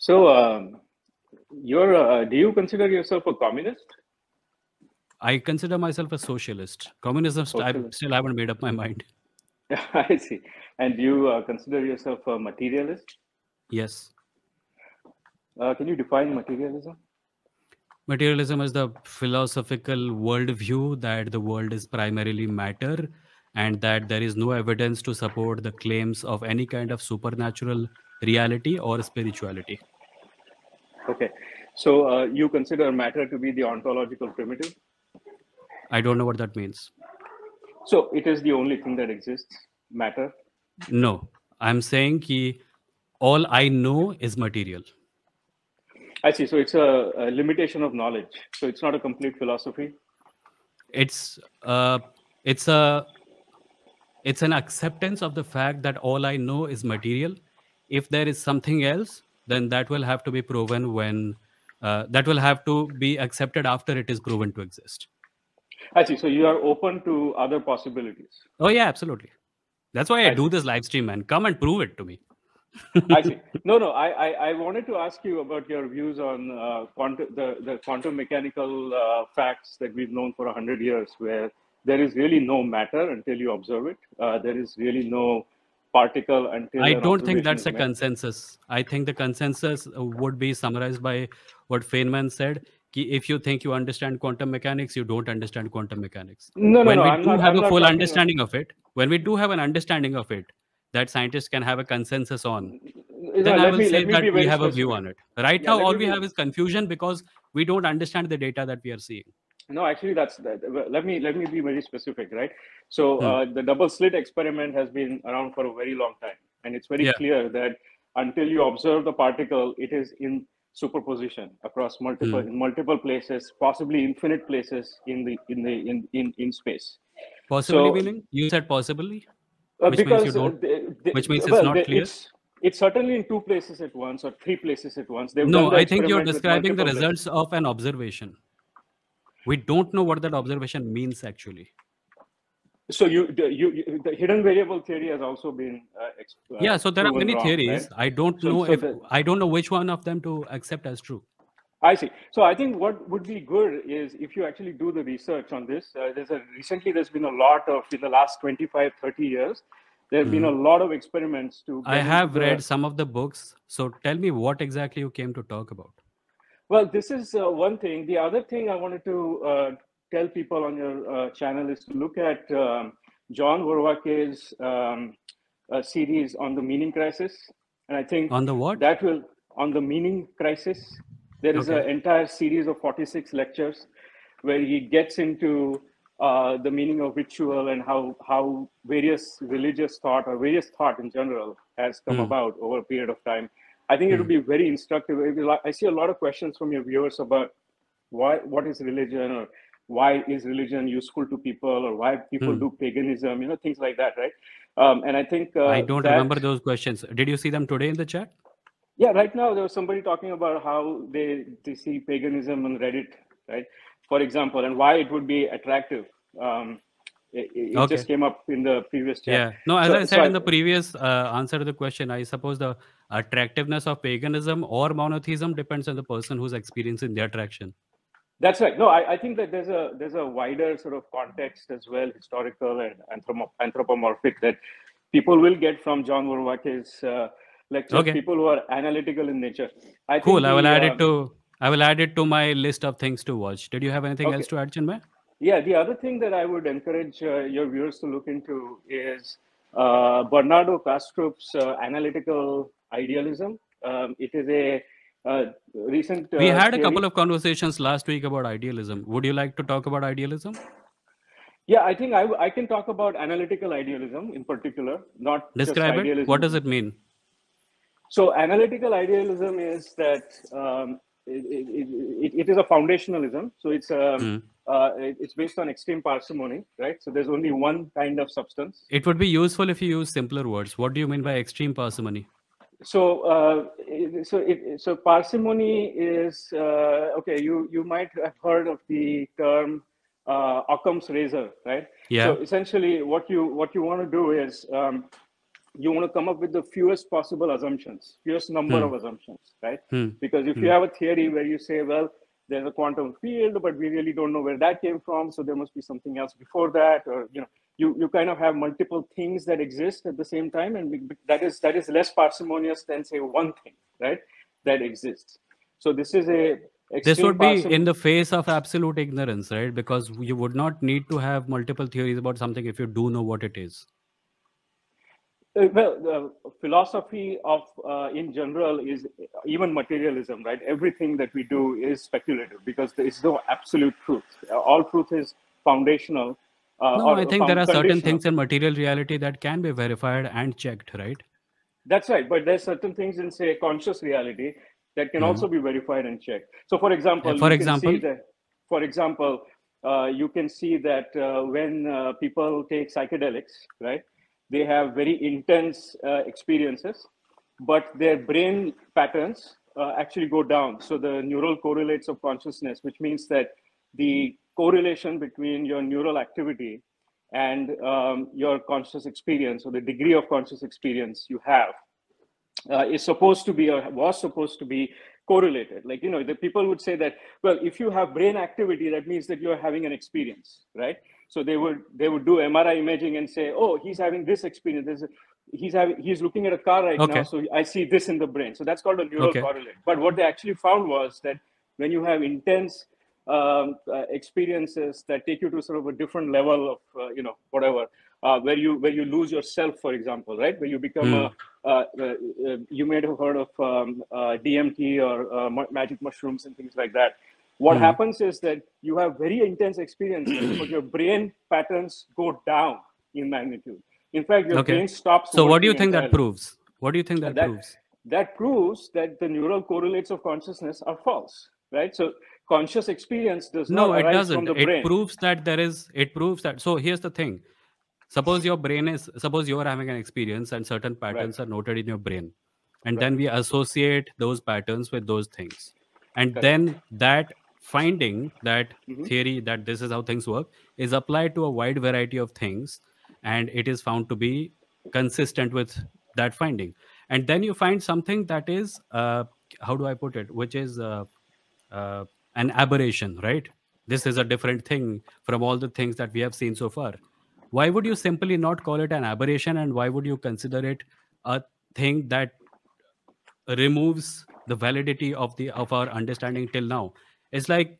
So, do you consider yourself a communist? I consider myself a socialist. Communism, I Socialist. still haven't made up my mind. I see. And do you consider yourself a materialist? Yes. Can you define materialism? Materialism is the philosophical worldview that the world is primarily matter and that there is no evidence to support the claims of any kind of supernatural reality or spirituality. Okay. So, you consider matter to be the ontological primitive? I don't know what that means. So, it is the only thing that exists, matter? No, I'm saying ki all I know is material. I see. So, it's a limitation of knowledge. So, it's not a complete philosophy. It's uh, it's a it's an acceptance of the fact that all I know is material. If there is something else, then that will have to be proven when that will have to be accepted after it is proven to exist. I see. So, you are open to other possibilities. Oh yeah, absolutely. That's why I I do see. this live stream, man. Come and prove it to me. I see. No. I wanted to ask you about your views on the quantum mechanical facts that we've known for 100 years, where there is really no matter until you observe it. There is really no particle until I an don't think observation that's is a made. consensus. I think the consensus would be summarized by what Feynman said. Ki if you think you understand quantum mechanics, you don't understand quantum mechanics. No. When we I'm do not. have I'm a not full talking. understanding of it, when we do have an understanding of it, that scientists can have a consensus on, then I Let will me say that be we very have a view specific. on it. Right Yeah. now, Let all me we be. have is confusion because we don't understand the data that we are seeing. No, actually, that's that. Let me be very specific, right? So Hmm. the double slit experiment has been around for a very long time, and it's very Yeah. clear that until you observe the particle, it is in superposition across Hmm. multiple places, possibly infinite places in space. Possibly So meaning? You said possibly, which means you because don't, which means it's not clear. it's certainly in two places at once or three places at once. They've done No, the I think you're experiment with describing the multiple places. results of an observation. We don't know what that observation means actually. So the hidden variable theory has also been Yeah, so there are proven many wrong, right? theories. I don't So know so if the I don't know which one of them to accept as true. I see. So I think what would be good is if you actually do the research on this. There's been a lot of in the last 25, 30 years. There have been a Mhm. lot of experiments to I get into have read the. some of the books. So tell me what exactly you came to talk about. Well, this is one thing. The other thing I wanted to tell people on your channel is to look at John Vervaeke's series on the meaning crisis, and I think On the what? that will on the meaning crisis. There is an Okay. entire series of 46 lectures where he gets into the meaning of ritual and how various religious thought or various thought in general has come Hmm. about over a period of time. I think it Hmm. would be very instructive. I see a lot of questions from your viewers about what is religion, or why is religion useful to people, or why people Hmm. do paganism, things like that, right? And I think I don't that remember those questions. Did you see them today in the chat? yeah, right now there was somebody talking about how they see paganism on Reddit, right? For example, and why it would be attractive. It Okay. just came up in the previous chat. Yeah. No, as I So said in the previous answer to the question, I suppose the attractiveness of paganism or monotheism depends on the person who's experiencing the attraction. that's right. No, I think that there's a wider sort of context as well, historical and anthropomorphic, that people will get from John Vervaeke's lectures. Okay. People who are analytical in nature. I think Cool. the I will add it to my list of things to watch. Did you have anything okay. else to add, Chinmay? Yeah, the other thing that I would encourage your viewers to look into is Bernardo Castro's analytical idealism. It is a recent We had a couple theory. of conversations last week about idealism. Would you like to talk about idealism? Yeah, I think I can talk about analytical idealism in particular, not just Describe it. What does idealism. it mean? So, analytical idealism is that it is a foundationalism. So, Hmm. it's based on extreme parsimony, right? So, there's only one kind of substance. It would be useful if you use simpler words. What do you mean by extreme parsimony? So parsimony is okay. You might have heard of the term Occam's razor, right? So Yeah. essentially, what you want to do is you want to come up with the fewest possible assumptions, fewest number of assumptions, right? Because if you have a theory where you say, well, there's a quantum field, but we really don't know where that came from, so there must be something else before that, or you kind of have multiple things that exist at the same time, and that is less parsimonious than say one thing, right, that exists. So this is a this would be in the face of absolute ignorance, right? Because you would not need to have multiple theories about something if you do know what it is. Well, the philosophy of, in general, is even materialism, right? Everything that we do is speculative because there is no absolute truth. All truth is foundational. No, I think there are certain things in material reality that can be verified and checked, right? That's right. But there's certain things in, say, conscious reality that can also be verified and checked. So, for example, you can see that when people take psychedelics, right? They have very intense experiences, but their brain patterns actually go down. So the neural correlates of consciousness, which means that the correlation between your neural activity and your conscious experience, or the degree of conscious experience you have, is supposed to be, or was supposed to be, correlated. Like, the people would say that, well, if you have brain activity, that means that you're having an experience, right? So they would do MRI imaging and say, oh, he's having this experience. He's looking at a car right now, so I see this in the brain. So that's called a neural correlate. But what they actually found was that when you have intense experiences that take you to sort of a different level of, whatever, where you lose yourself, for example, right? Where you become you may have heard of DMT or magic mushrooms and things like that. What happens is that you have very intense experiences, but your brain patterns go down in magnitude. In fact, your brain stops. So what do you think that proves? What do you think that proves? That proves that the neural correlates of consciousness are false, right? So conscious experience does not arise from the brain. It proves that. So here's the thing. Suppose you are having an experience and certain patterns are noted in your brain. And then we associate those patterns with those things. And then that finding, that theory that this is how things work, is applied to a wide variety of things. And it is found to be consistent with that finding. And then you find something that is, how do I put it, which is an aberration, right? This is a different thing from all the things that we have seen so far. Why would you simply not call it an aberration, and why would you consider it a thing that removes the validity of our understanding till now? It's like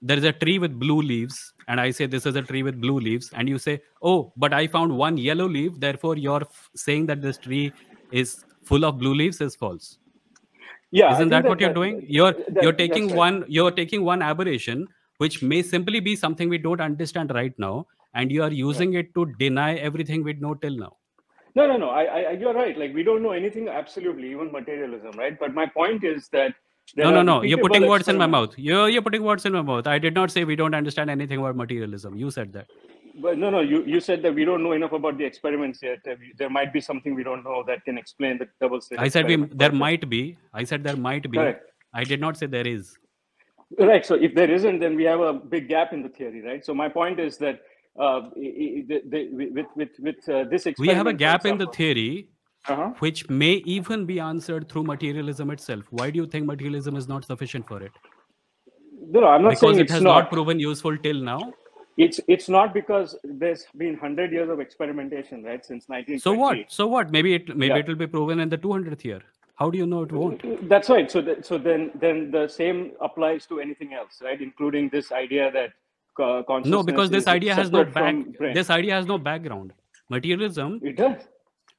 there is a tree with blue leaves, and I say this is a tree with blue leaves, and you say, oh, but I found one yellow leaf, therefore you're saying that this tree is full of blue leaves is false. Yeah, isn't that what you're doing? You're taking one aberration, which may simply be something we don't understand right now, and you are using it to deny everything we know till now. No. You're right. Like, we don't know anything absolutely, even materialism, right? But my point is that no. You're putting words in my mouth. You're putting words in my mouth. I did not say we don't understand anything about materialism. You said that. But no. You said that we don't know enough about the experiments yet. There might be something we don't know that can explain the double slit. I said there might be. I said there might be. Correct. I did not say there is. Right. So if there isn't, then we have a big gap in the theory, right? So my point is that with this experiment, we have a gap in the theory, which may even be answered through materialism itself. Why do you think materialism is not sufficient for it? No, I'm not saying it has not proven useful till now. It's not, because there's been 100 years of experimentation, right, since 1920. So what? Maybe it will be proven in the 200th year. How do you know it won't? That's right. So then the same applies to anything else, right? Including this idea that consciousness. No, because this idea has no background. Materialism. It does.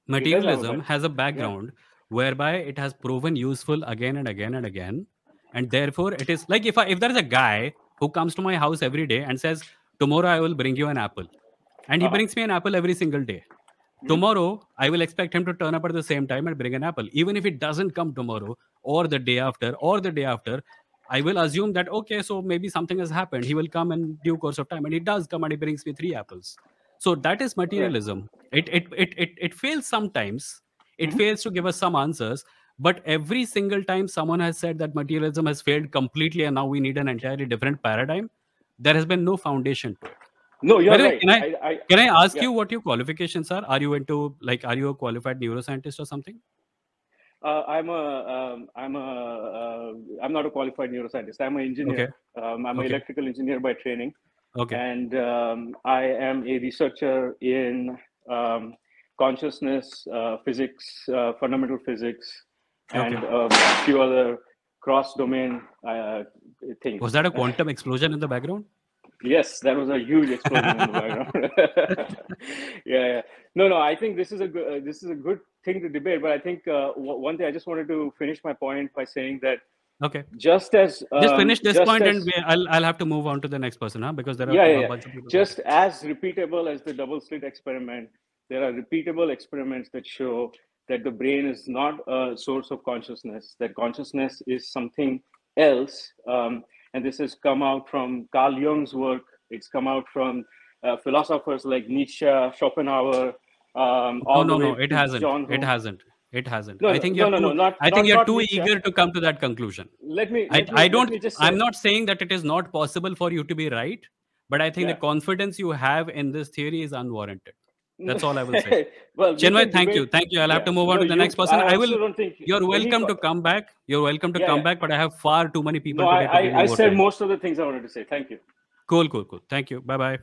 Materialism has a background whereby it has proven useful again and again and again, and therefore it is like if there is a guy who comes to my house every day and says, tomorrow I will bring you an apple, and he brings me an apple every single day. Tomorrow, I will expect him to turn up at the same time and bring an apple. Even if it doesn't come tomorrow or the day after, I will assume that, okay, so maybe something has happened. He will come in due course of time, and he does come and he brings me 3 apples. So that is materialism. It fails sometimes. It fails to give us some answers. But every single time someone has said that materialism has failed completely and now we need an entirely different paradigm, there has been no foundation to it. No, you're By the way, right. can I ask Yeah. you what your qualifications are? Are you into, like, are you a qualified neuroscientist or something? I'm not a qualified neuroscientist. I'm an engineer. Okay. I'm an Okay. electrical engineer by training, Okay. and I am a researcher in consciousness, physics, fundamental physics, and Okay. a few other cross-domain things. Was that a quantum explosion in the background? Yes, that was a huge explosion in the background. Yeah. No. I think this is a good thing to debate. But I think one thing I just wanted to finish my point by saying that Okay. just as Just finish this point, as, and I'll have to move on to the next person, huh? Because there are a bunch of people. Just as repeatable as the double slit experiment, there are repeatable experiments that show that the brain is not a source of consciousness. That consciousness is something else. And this has come out from Carl Jung's work. It's come out from philosophers like Nietzsche, Schopenhauer. No, it hasn't. It hasn't. No, I think you're too Nietzsche. eager to come to that conclusion. Let me just say, I'm not saying that it is not possible for you to be right, but I think the confidence you have in this theory is unwarranted. That's all I will say. Well, Chinmay, thank you. I'll have to move on to the next person. You're welcome to come back. You're welcome to come back, but I have far too many people today to give you I more said time. most of the things I wanted to say. Thank you. Cool. Thank you. Bye-bye.